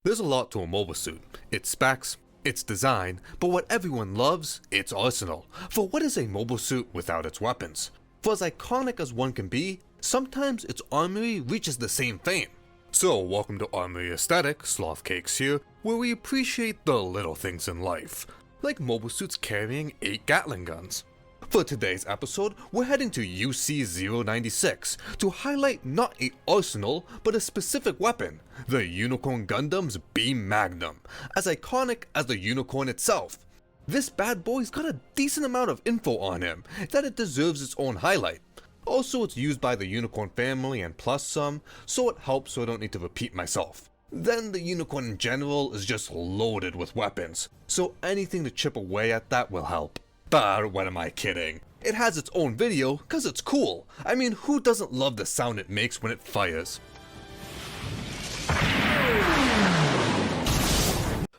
There's a lot to a mobile suit. Its specs, its design, but what everyone loves, its arsenal. For what is a mobile suit without its weapons? For as iconic as one can be, sometimes its armory reaches the same fame. So welcome to Armory Aesthetic, Sloth Cakes here, where we appreciate the little things in life, like mobile suits carrying 8 Gatling guns. For today's episode, we're heading to UC-096 to highlight not a arsenal, but a specific weapon, the Unicorn Gundam's Beam Magnum, as iconic as the unicorn itself. This bad boy's got a decent amount of info on him, that it deserves its own highlight. Also, it's used by the Unicorn family and plus some, so it helps so I don't need to repeat myself. Then the Unicorn in general is just loaded with weapons, so anything to chip away at that will help. But what am I kidding? It has its own video cause it's cool. I mean, who doesn't love the sound it makes when it fires?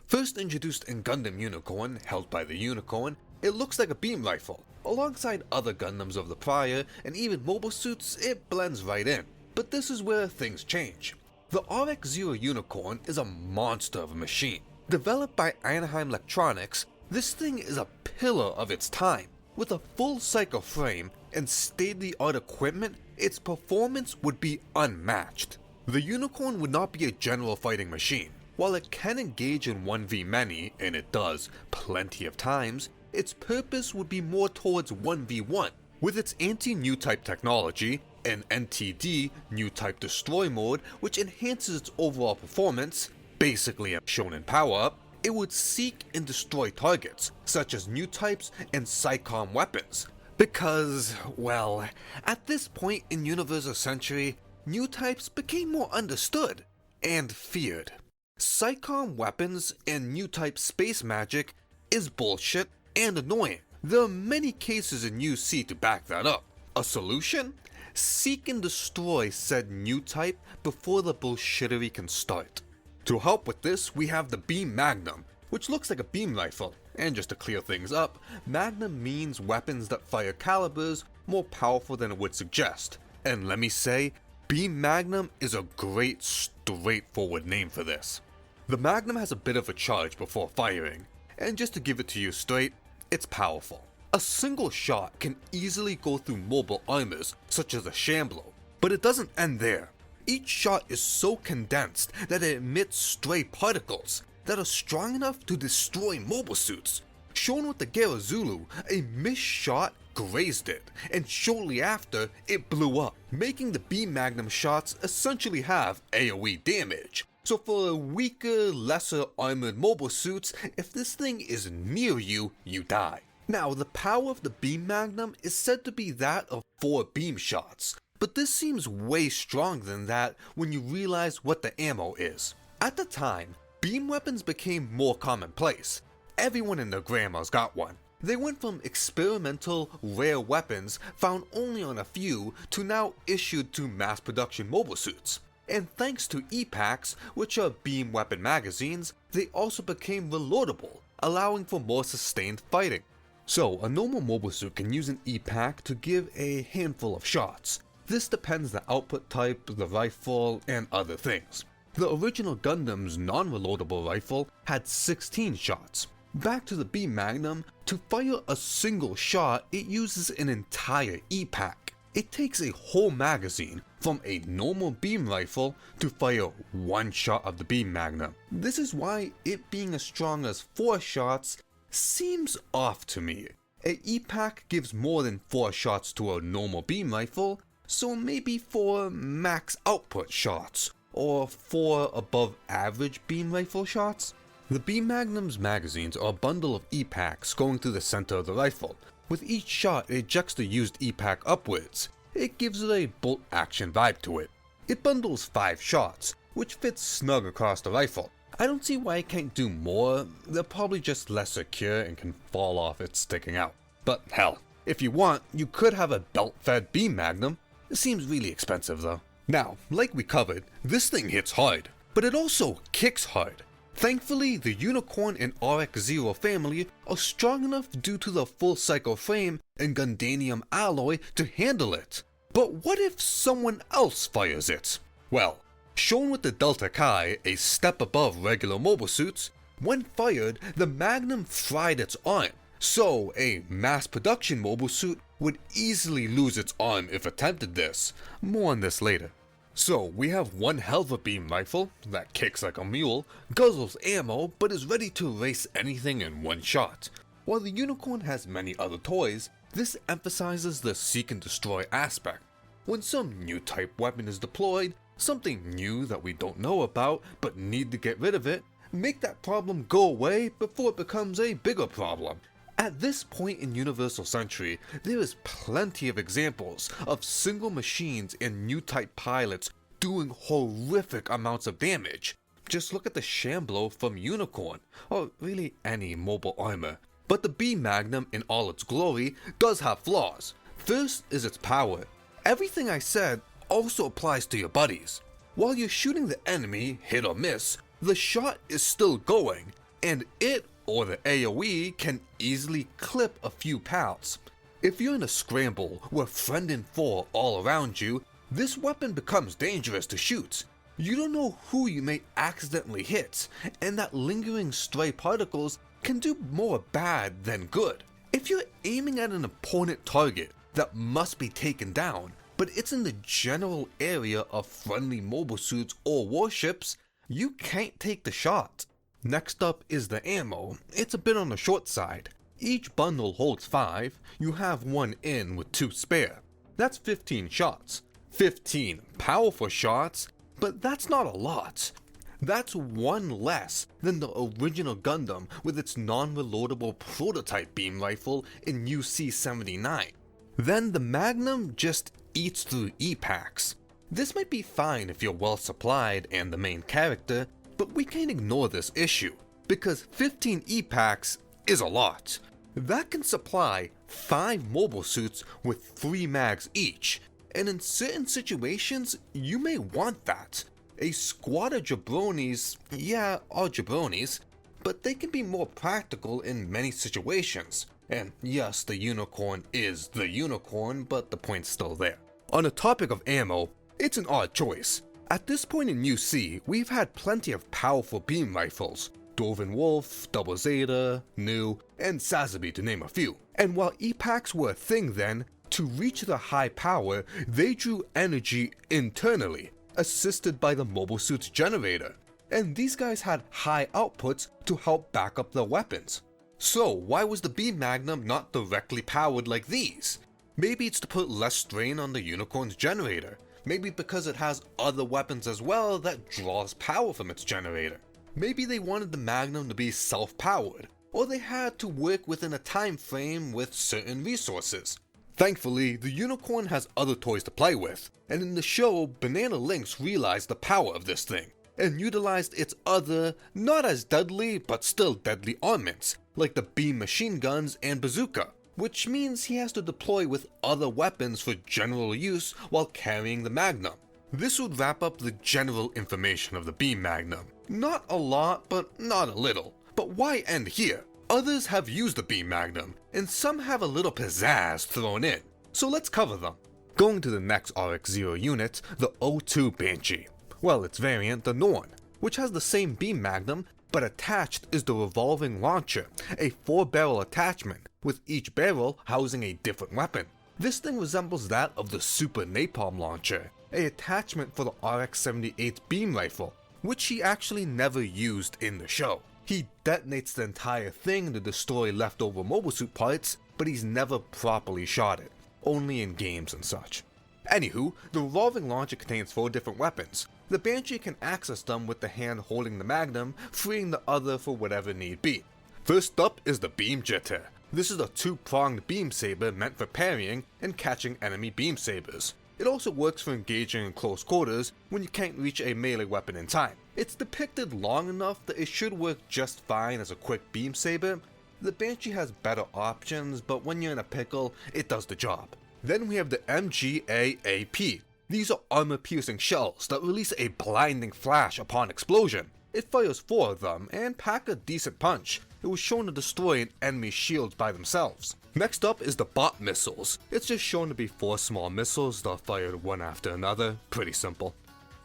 First introduced in Gundam Unicorn, held by the Unicorn, it looks like a beam rifle. Alongside other Gundams of the prior, and even mobile suits, it blends right in. But this is where things change. The RX-0 Unicorn is a monster of a machine. Developed by Anaheim Electronics, this thing is a pillar of its time. With a full cycle frame and state-of-the-art equipment, its performance would be unmatched. The Unicorn would not be a general fighting machine. While it can engage in 1v many, and it does plenty of times, its purpose would be more towards 1v1. With its anti-new type technology, an NTD new type destroy mode which enhances its overall performance, basically a shonen power-up, it would seek and destroy targets, such as new types and Psycom weapons. Because, well, at this point in Universal Century, new types became more understood and feared. Psycom weapons and new type space magic is bullshit and annoying. There are many cases in UC to back that up. A solution? Seek and destroy said new type before the bullshittery can start. To help with this, we have the Beam Magnum, which looks like a beam rifle, and just to clear things up, Magnum means weapons that fire calibers more powerful than it would suggest. And let me say, Beam Magnum is a great straightforward name for this. The Magnum has a bit of a charge before firing, and just to give it to you straight, it's powerful. A single shot can easily go through mobile armors, such as a Shamblo, but it doesn't end there. Each shot is so condensed that it emits stray particles that are strong enough to destroy mobile suits. Shown with the Garazulu, a missed shot grazed it, and shortly after, it blew up, making the Beam Magnum shots essentially have AoE damage. So for a weaker, lesser armored mobile suits, if this thing is near you, you die. Now, the power of the Beam Magnum is said to be that of 4 beam shots, but this seems way stronger than that when you realize what the ammo is. At the time, beam weapons became more commonplace. Everyone and their grandma's got one. They went from experimental, rare weapons found only on a few to now issued to mass production mobile suits. And thanks to E-packs, which are beam weapon magazines, they also became reloadable, allowing for more sustained fighting. So a normal mobile suit can use an E-pack to give a handful of shots. This depends on the output type, the rifle, and other things. The original Gundam's non-reloadable rifle had 16 shots. Back to the Beam Magnum, to fire a single shot, it uses an entire E-pack. It takes a whole magazine from a normal beam rifle to fire one shot of the Beam Magnum. This is why it being as strong as 4 shots seems off to me. A E-pack gives more than 4 shots to a normal beam rifle, so maybe 4 max output shots, or 4 above average beam rifle shots. The Beam Magnum's magazines are a bundle of E-packs going through the center of the rifle. With each shot, it ejects the used E-pack upwards. It gives it a bolt action vibe to it. It bundles 5 shots, which fits snug across the rifle. I don't see why it can't do more. They're probably just less secure and can fall off it sticking out. But hell, if you want, you could have a belt-fed Beam Magnum. It seems really expensive though. Now, like we covered, this thing hits hard, but it also kicks hard. Thankfully, the Unicorn and RX-0 family are strong enough due to the full cycle frame and Gundanium alloy to handle it. But what if someone else fires it? Well, Shown with the Delta Chi a step above regular mobile suits, when fired, the Magnum fried its arm, so a mass production mobile suit would easily lose its arm if attempted this. More on this later. So we have one hell of a beam rifle that kicks like a mule, guzzles ammo, but is ready to erase anything in one shot. While the Unicorn has many other toys, this emphasizes the seek and destroy aspect. When some new type weapon is deployed, something new that we don't know about but need to get rid of it, make that problem go away before it becomes a bigger problem. At this point in Universal Century, there is plenty of examples of single machines and new type pilots doing horrific amounts of damage. Just look at the Shamblo from Unicorn, or really any mobile armor. But the B Magnum in all its glory does have flaws. First is its power. Everything I said also applies to your buddies. While you're shooting the enemy, hit or miss, the shot is still going, and it or the AoE can easily clip a few pals. If you're in a scramble with friend and foe all around you, this weapon becomes dangerous to shoot. You don't know who you may accidentally hit, and that lingering stray particles can do more bad than good. If you're aiming at an opponent target that must be taken down, but it's in the general area of friendly mobile suits or warships, you can't take the shot. Next up is the ammo. It's a bit on the short side. Each bundle holds 5, you have one in with 2 spare. That's 15 shots. 15 powerful shots, but that's not a lot. That's one less than the original Gundam with its non-reloadable prototype beam rifle in UC-79. Then the Magnum just eats through E-packs. This might be fine if you're well supplied and the main character, but we can't ignore this issue, because 15 E-packs is a lot. That can supply 5 mobile suits with 3 mags each, and in certain situations, you may want that. A squad of jabronis, yeah, are jabronis, but they can be more practical in many situations. And yes, the Unicorn is the Unicorn, but the point's still there. On the topic of ammo, it's an odd choice. At this point in UC, we've had plenty of powerful beam rifles, Dwarven Wolf, Double Zeta, Nu, and Sazabi to name a few. And while E-packs were a thing then, to reach the high power, they drew energy internally, assisted by the mobile suit's generator. And these guys had high outputs to help back up their weapons. So why was the B Magnum not directly powered like these? Maybe it's to put less strain on the Unicorn's generator. Maybe because it has other weapons as well that draws power from its generator. Maybe they wanted the Magnum to be self-powered, or they had to work within a time frame with certain resources. Thankfully, the Unicorn has other toys to play with, and in the show, Banana Lynx realized the power of this thing, and utilized its other, not as deadly, but still deadly armaments, like the beam machine guns and bazooka, which means he has to deploy with other weapons for general use while carrying the Magnum. This would wrap up the general information of the beam Magnum. Not a lot, but not a little. But why end here? Others have used the beam Magnum, and some have a little pizzazz thrown in, so let's cover them. Going to the next RX-0 unit, the O2 Banshee. Well, its variant, the Norn, which has the same beam Magnum, but attached is the revolving launcher, a 4-barrel attachment, with each barrel housing a different weapon. This thing resembles that of the Super Napalm Launcher, a attachment for the RX-78's beam rifle, which he actually never used in the show. He detonates the entire thing to destroy leftover mobile suit parts, but he's never properly shot it, only in games and such. Anywho, the revolving launcher contains 4 different weapons. The Banshee can access them with the hand holding the Magnum, freeing the other for whatever need be. First up is the Beam Jitter. This is a 2-pronged beam saber meant for parrying and catching enemy beam sabers. It also works for engaging in close quarters when you can't reach a melee weapon in time. It's depicted long enough that it should work just fine as a quick beam saber. The Banshee has better options, but when you're in a pickle, it does the job. Then we have the MGA-AP. These are armor-piercing shells that release a blinding flash upon explosion. It fires 4 of them and pack a decent punch. It was shown to destroy an enemy's shields by themselves. Next up is the bot missiles. It's just shown to be 4 small missiles that are fired one after another, pretty simple.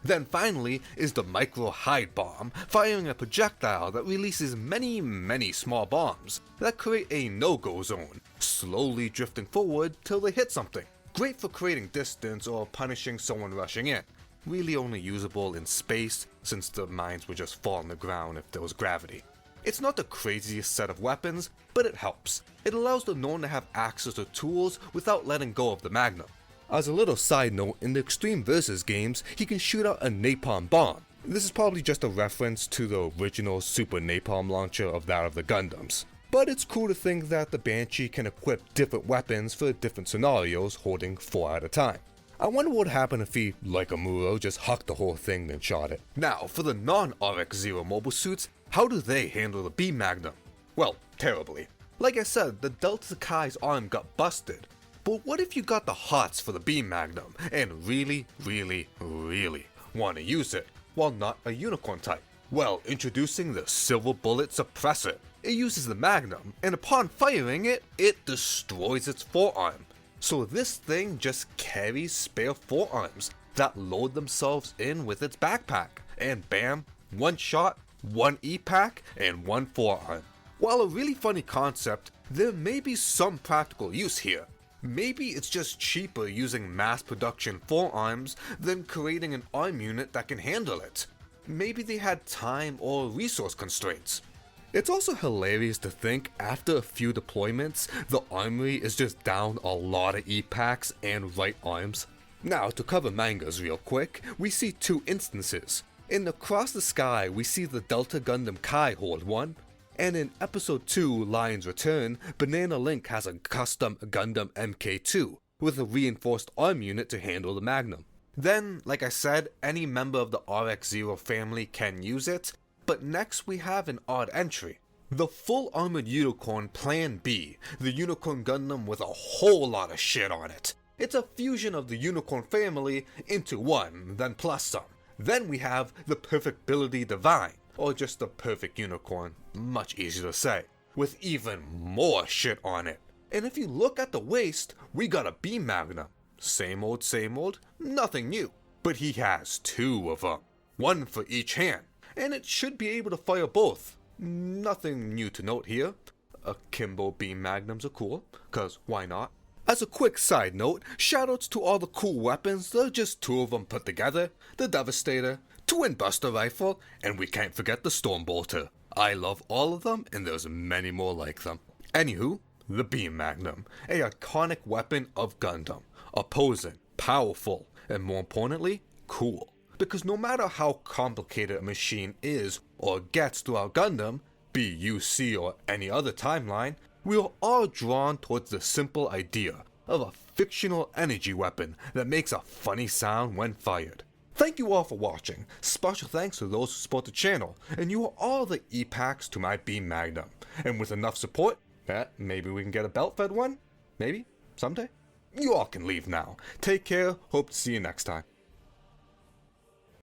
Then finally is the micro-hide bomb, firing a projectile that releases many small bombs that create a no-go zone, slowly drifting forward till they hit something. Great for creating distance or punishing someone rushing in. Really only usable in space, since the mines would just fall on the ground if there was gravity. It's not the craziest set of weapons, but it helps. It allows the Norn to have access to tools without letting go of the Magnum. As a little side note, in the Extreme Versus games, he can shoot out a napalm bomb. This is probably just a reference to the original super napalm launcher of that of the Gundams. But it's cool to think that the Banshee can equip different weapons for different scenarios, holding 4 at a time. I wonder what would happen if he, like a Muro, just hucked the whole thing then shot it. Now, for the non-RX-0 mobile suits, how do they handle the B Magnum? Well, terribly. Like I said, the Delta Kai's arm got busted. But what if you got the hots for the B Magnum and really want to use it, while not a unicorn type? Well, introducing the Silver Bullet Suppressor. It uses the Magnum, and upon firing it, it destroys its forearm. So this thing just carries spare forearms that load themselves in with its backpack, and bam, one shot, one E-pack, and one forearm. While a really funny concept, there may be some practical use here. Maybe it's just cheaper using mass production forearms than creating an arm unit that can handle it. Maybe they had time or resource constraints. It's also hilarious to think after a few deployments, the armory is just down a lot of E-packs and right arms. Now to cover mangas real quick, we see 2 instances. In Across the Sky, we see the Delta Gundam Kai hold one, and in Episode 2, Lion's Return, Banana Link has a custom Gundam MK2 with a reinforced arm unit to handle the Magnum. Then, like I said, any member of the RX-0 family can use it, but next we have an odd entry. The full armored unicorn Plan B, the Unicorn Gundam with a whole lot of shit on it. It's a fusion of the Unicorn family into one, then plus some. Then we have the Perfectbility Divine, or just the perfect unicorn, much easier to say, with even more shit on it. And if you look at the waist, we got a B Magnum. Same old, nothing new. But he has 2 of them, one for each hand, and it should be able to fire both. Nothing new to note here. Akimbo B Magnums are cool, cause why not? As a quick side note, shoutouts to all the cool weapons. There are just 2 of them put together, the Devastator, Twin Buster Rifle, and we can't forget the Stormbolter. I love all of them, and there's many more like them. Anywho, the B Magnum, a iconic weapon of Gundam, opposing, powerful, and more importantly, cool. Because no matter how complicated a machine is or gets throughout Gundam, be UC or any other timeline, we are all drawn towards the simple idea of a fictional energy weapon that makes a funny sound when fired. Thank you all for watching. Special thanks to those who support the channel, and you are all the E-packs to my B Magnum. And with enough support, maybe we can get a belt-fed one? Maybe? Someday? You all can leave now. Take care, hope to see you next time.